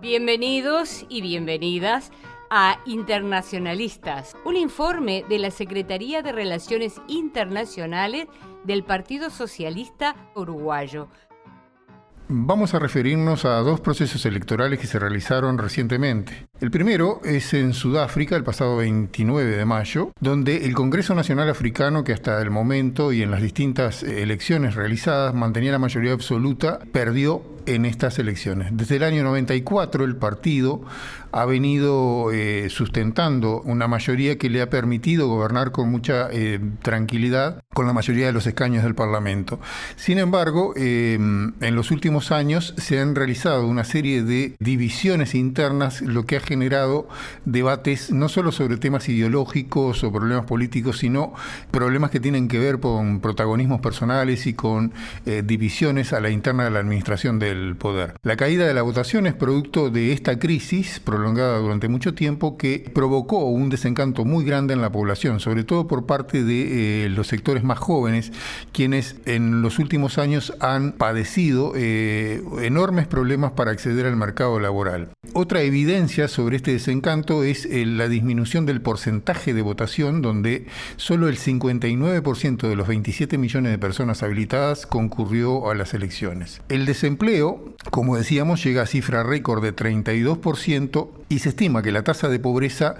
Bienvenidos y bienvenidas a Internacionalistas, un informe de la Secretaría de Relaciones Internacionales del Partido Socialista Uruguayo. Vamos a referirnos a dos procesos electorales que se realizaron recientemente. El primero es en Sudáfrica, el pasado 29 de mayo, donde el Congreso Nacional Africano, que hasta el momento y en las distintas elecciones realizadas mantenía la mayoría absoluta, perdió en estas elecciones. Desde el año 94 el partido ha venido sustentando una mayoría que le ha permitido gobernar con mucha tranquilidad con la mayoría de los escaños del Parlamento. Sin embargo, en los últimos años se han realizado una serie de divisiones internas, lo que ha generado debates no solo sobre temas ideológicos o problemas políticos, sino problemas que tienen que ver con protagonismos personales y con divisiones a la interna de la administración del poder. La caída de la votación es producto de esta crisis prolongada durante mucho tiempo que provocó un desencanto muy grande en la población, sobre todo por parte de los sectores más jóvenes, quienes en los últimos años han padecido enormes problemas para acceder al mercado laboral. Otra evidencia sobre este desencanto es la disminución del porcentaje de votación, donde solo el 59% de los 27 millones de personas habilitadas concurrió a las elecciones. El desempleo, como decíamos, llega a cifra récord de 32% y se estima que la tasa de pobreza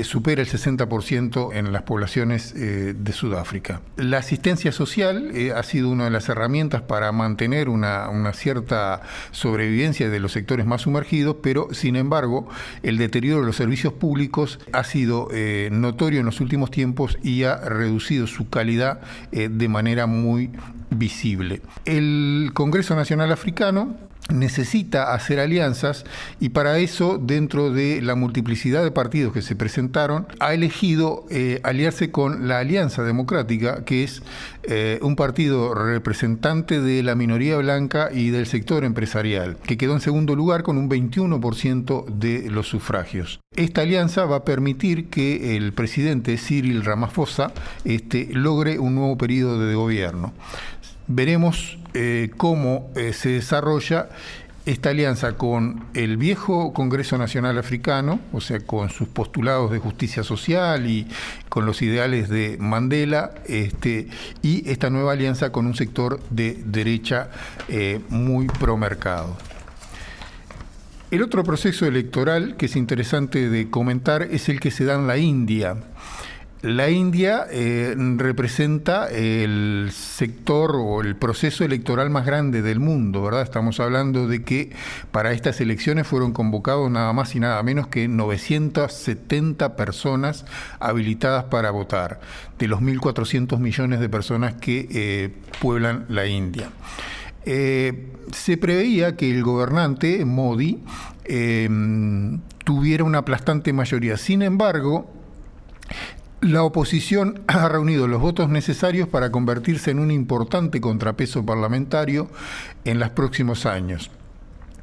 supera el 60% en las poblaciones de Sudáfrica. La asistencia social ha sido una de las herramientas para mantener una cierta sobrevivencia de los sectores más sumergidos, pero sin embargo el deterioro de los servicios públicos ha sido notorio en los últimos tiempos y ha reducido su calidad de manera muy visible. El Congreso Nacional Africano necesita hacer alianzas y para eso, dentro de la multiplicidad de partidos que se presentaron, ha elegido aliarse con la Alianza Democrática, que es un partido representante de la minoría blanca y del sector empresarial, que quedó en segundo lugar con un 21% de los sufragios. Esta alianza va a permitir que el presidente Cyril Ramaphosa logre un nuevo periodo de gobierno. Veremos cómo se desarrolla esta alianza con el viejo Congreso Nacional Africano, o sea, con sus postulados de justicia social y con los ideales de Mandela, y esta nueva alianza con un sector de derecha muy promercado. El otro proceso electoral que es interesante de comentar es el que se da en la India. La India representa el sector o el proceso electoral más grande del mundo, ¿verdad? Estamos hablando de que para estas elecciones fueron convocados nada más y nada menos que 970 personas habilitadas para votar, de los 1.400 millones de personas que pueblan la India. Se preveía que el gobernante Modi tuviera una aplastante mayoría. Sin embargo, la oposición ha reunido los votos necesarios para convertirse en un importante contrapeso parlamentario en los próximos años.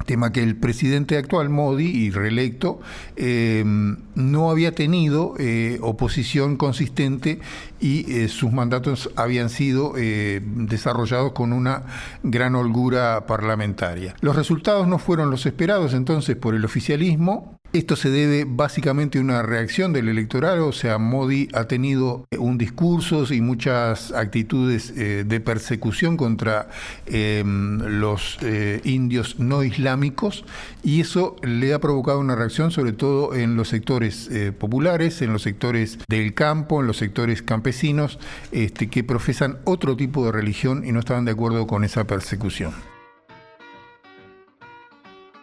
Tema que el presidente actual, Modi, y reelecto, no había tenido oposición consistente y sus mandatos habían sido desarrollados con una gran holgura parlamentaria. Los resultados no fueron los esperados entonces por el oficialismo. Esto se debe básicamente a una reacción del electorado, o sea, Modi ha tenido un discurso y muchas actitudes de persecución contra los indios no islámicos y eso le ha provocado una reacción sobre todo en los sectores populares, en los sectores del campo, en los sectores campesinos que profesan otro tipo de religión y no estaban de acuerdo con esa persecución.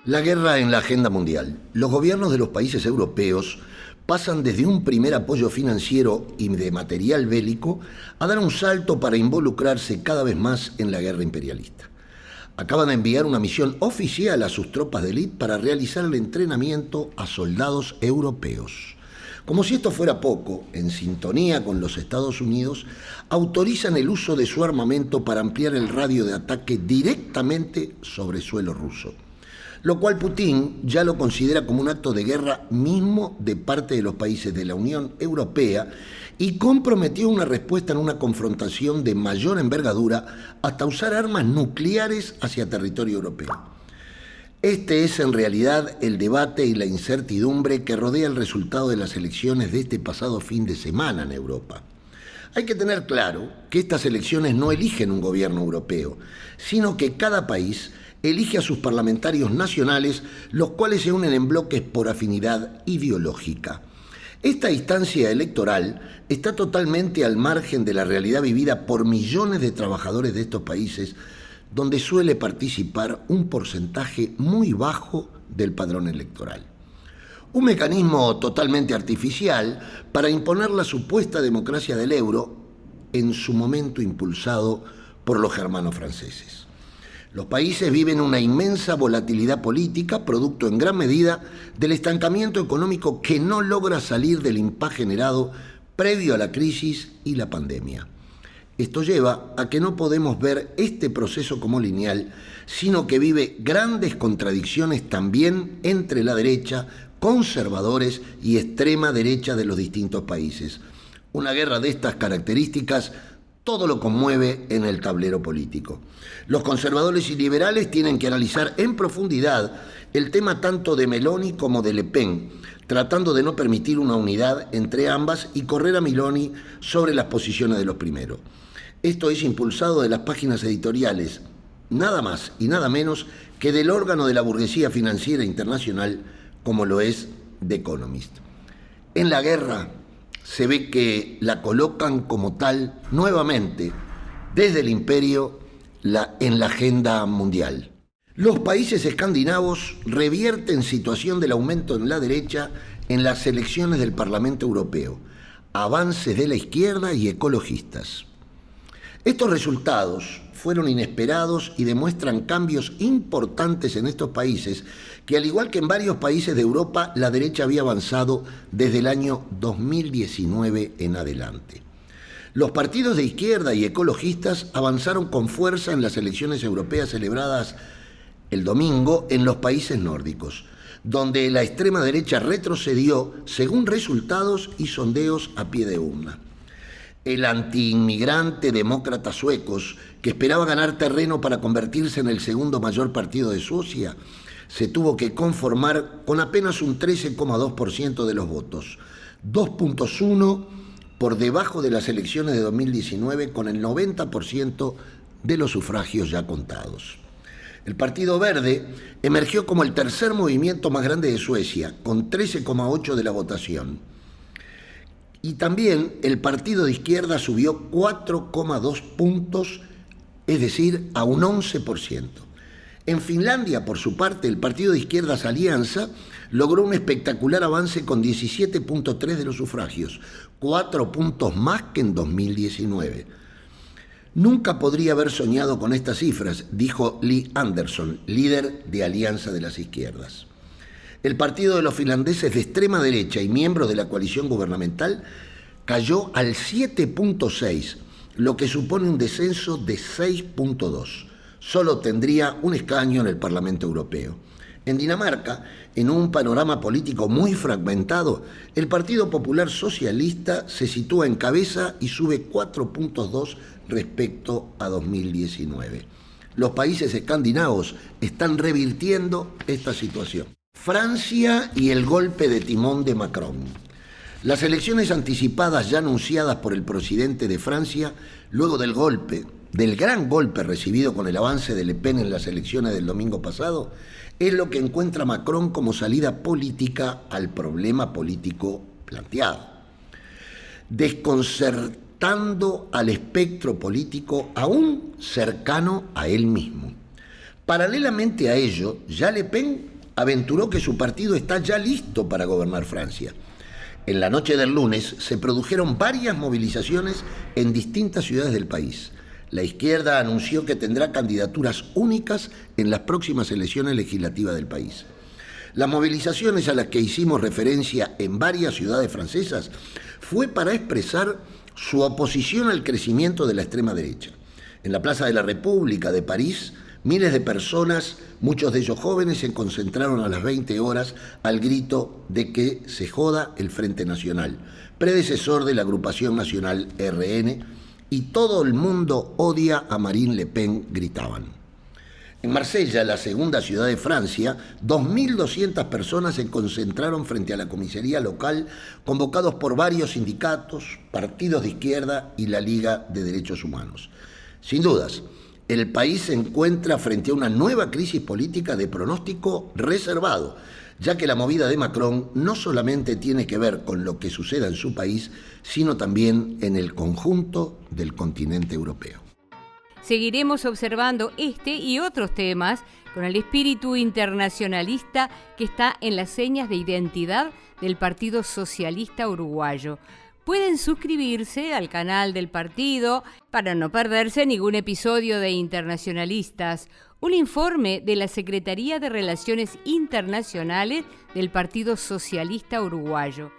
La guerra en la agenda mundial. Los gobiernos de los países europeos pasan desde un primer apoyo financiero y de material bélico a dar un salto para involucrarse cada vez más en la guerra imperialista. Acaban de enviar una misión oficial a sus tropas de élite para realizar el entrenamiento a soldados europeos. Como si esto fuera poco, en sintonía con los Estados Unidos, autorizan el uso de su armamento para ampliar el radio de ataque directamente sobre suelo ruso, lo cual Putin ya lo considera como un acto de guerra mismo de parte de los países de la Unión Europea y comprometió una respuesta en una confrontación de mayor envergadura hasta usar armas nucleares hacia territorio europeo. Este es en realidad el debate y la incertidumbre que rodea el resultado de las elecciones de este pasado fin de semana en Europa. Hay que tener claro que estas elecciones no eligen un gobierno europeo, sino que cada país elige a sus parlamentarios nacionales, los cuales se unen en bloques por afinidad ideológica. Esta instancia electoral está totalmente al margen de la realidad vivida por millones de trabajadores de estos países, donde suele participar un porcentaje muy bajo del padrón electoral. Un mecanismo totalmente artificial para imponer la supuesta democracia del euro, en su momento impulsado por los germanos franceses. Los países viven una inmensa volatilidad política, producto en gran medida del estancamiento económico que no logra salir del impasse generado previo a la crisis y la pandemia. Esto lleva a que no podemos ver este proceso como lineal, sino que vive grandes contradicciones también entre la derecha, conservadores y extrema derecha de los distintos países. Una guerra de estas características todo lo conmueve en el tablero político. Los conservadores y liberales tienen que analizar en profundidad el tema tanto de Meloni como de Le Pen, tratando de no permitir una unidad entre ambas y correr a Meloni sobre las posiciones de los primeros. Esto es impulsado de las páginas editoriales, nada más y nada menos que del órgano de la burguesía financiera internacional, como lo es The Economist. En la guerra se ve que la colocan como tal nuevamente desde el imperio en la agenda mundial. Los países escandinavos revierten situación del aumento en la derecha en las elecciones del Parlamento Europeo, avances de la izquierda y ecologistas. Estos resultados fueron inesperados y demuestran cambios importantes en estos países que, al igual que en varios países de Europa, la derecha había avanzado desde el año 2019 en adelante. Los partidos de izquierda y ecologistas avanzaron con fuerza en las elecciones europeas celebradas el domingo en los países nórdicos, donde la extrema derecha retrocedió según resultados y sondeos a pie de urna. El antiinmigrante demócrata suecos, que esperaba ganar terreno para convertirse en el segundo mayor partido de Suecia, se tuvo que conformar con apenas un 13,2% de los votos, 2,1 por debajo de las elecciones de 2019, con el 90% de los sufragios ya contados. El Partido Verde emergió como el tercer movimiento más grande de Suecia, con 13,8% de la votación. Y también el partido de izquierda subió 4,2 puntos, es decir, a un 11%. En Finlandia, por su parte, el partido de izquierdas Alianza logró un espectacular avance con 17,3% de los sufragios, 4 puntos más que en 2019. Nunca podría haber soñado con estas cifras, dijo Lee Andersson, líder de Alianza de las Izquierdas. El partido de los finlandeses de extrema derecha y miembro de la coalición gubernamental cayó al 7,6%, lo que supone un descenso de 6,2%. Solo tendría un escaño en el Parlamento Europeo. En Dinamarca, en un panorama político muy fragmentado, el Partido Popular Socialista se sitúa en cabeza y sube 4,2% respecto a 2019. Los países escandinavos están revirtiendo esta situación. Francia y el golpe de timón de Macron. Las elecciones anticipadas ya anunciadas por el presidente de Francia, luego del gran golpe recibido con el avance de Le Pen en las elecciones del domingo pasado, es lo que encuentra Macron como salida política al problema político planteado, desconcertando al espectro político aún cercano a él mismo. Paralelamente a ello, ya Le Pen aventuró que su partido está ya listo para gobernar Francia. En la noche del lunes se produjeron varias movilizaciones en distintas ciudades del país. La izquierda anunció que tendrá candidaturas únicas en las próximas elecciones legislativas del país. Las movilizaciones a las que hicimos referencia en varias ciudades francesas fue para expresar su oposición al crecimiento de la extrema derecha. En la Plaza de la República de París, miles de personas, muchos de ellos jóvenes, se concentraron a las 20 horas al grito de que se joda el Frente Nacional, predecesor de la agrupación nacional RN, y todo el mundo odia a Marine Le Pen, gritaban. En Marsella, la segunda ciudad de Francia, 2.200 personas se concentraron frente a la comisaría local, convocados por varios sindicatos, partidos de izquierda y la Liga de Derechos Humanos. Sin dudas, el país se encuentra frente a una nueva crisis política de pronóstico reservado, ya que la movida de Macron no solamente tiene que ver con lo que suceda en su país, sino también en el conjunto del continente europeo. Seguiremos observando este y otros temas con el espíritu internacionalista que está en las señas de identidad del Partido Socialista Uruguayo. Pueden suscribirse al canal del partido para no perderse ningún episodio de Internacionalistas, un informe de la Secretaría de Relaciones Internacionales del Partido Socialista Uruguayo.